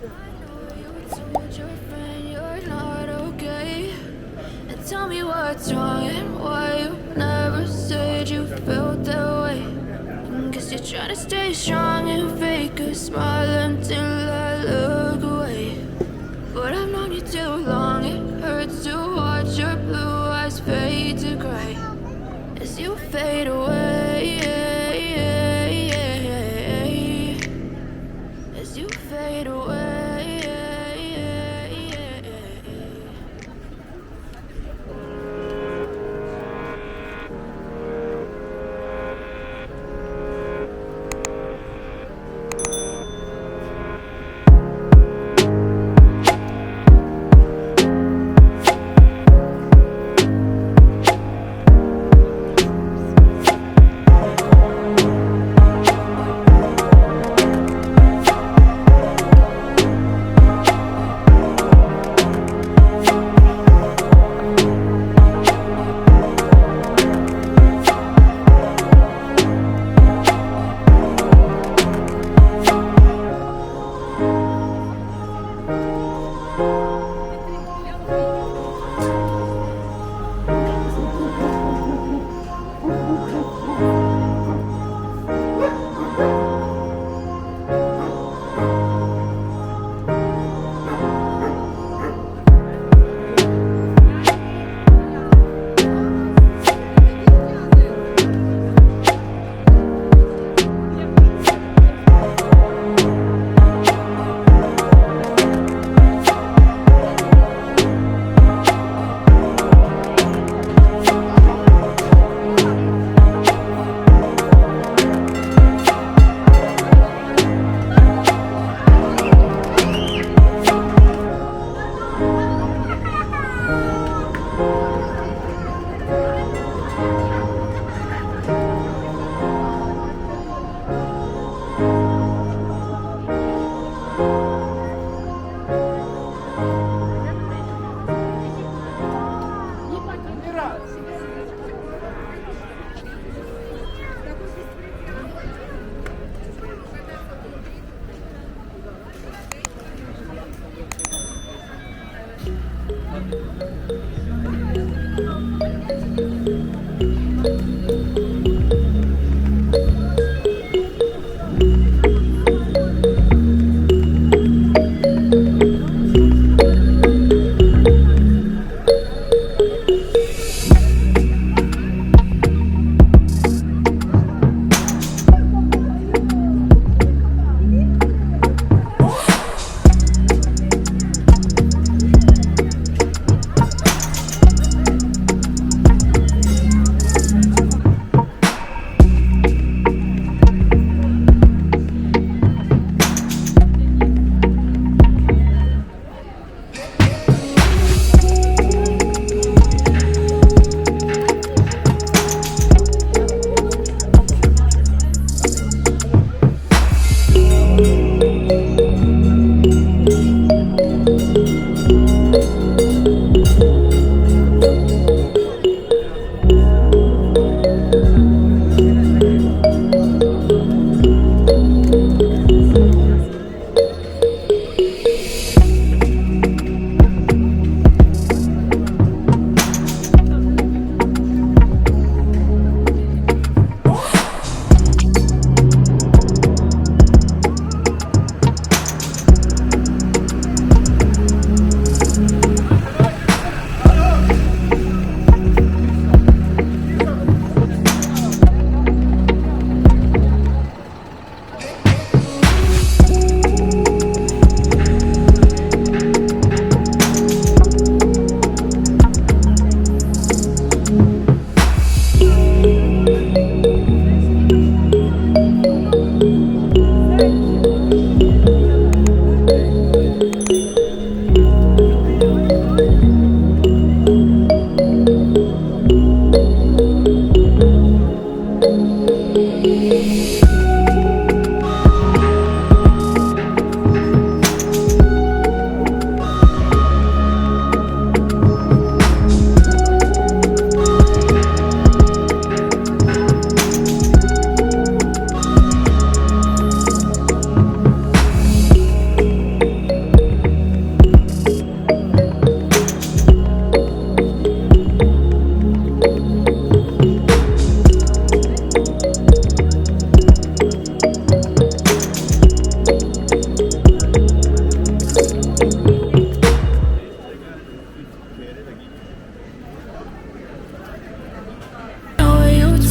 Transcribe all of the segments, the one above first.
You told your friend you're not okay. And tell me what's wrong and why you never said you felt that way. Guess you're trying to stay strong and fake a smile until I look away. But I've known you too long, it hurts to watch your blue eyes fade to gray as you fade away. As you fade away.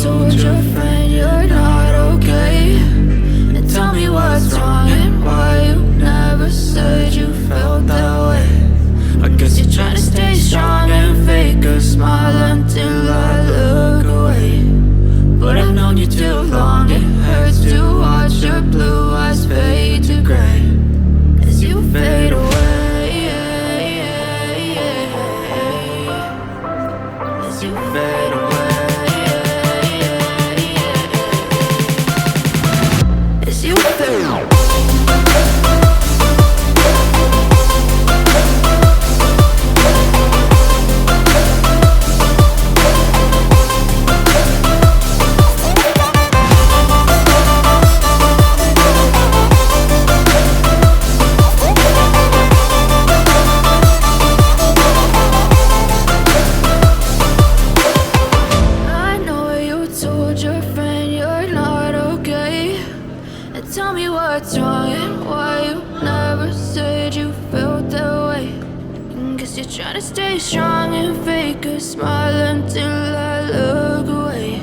told your friend you're not okay, and tell me what's wrong and why you never said you felt that way. I guess you're trying to stay strong and fake a smile until I look away. But I've known you too long, it hurts to watch your blue eyes fade to gray as you fade away, as you fade away, as you fade away. Tell me what's wrong and why you never said you felt that way. Guess you're trying to stay strong and fake a smile until I look away.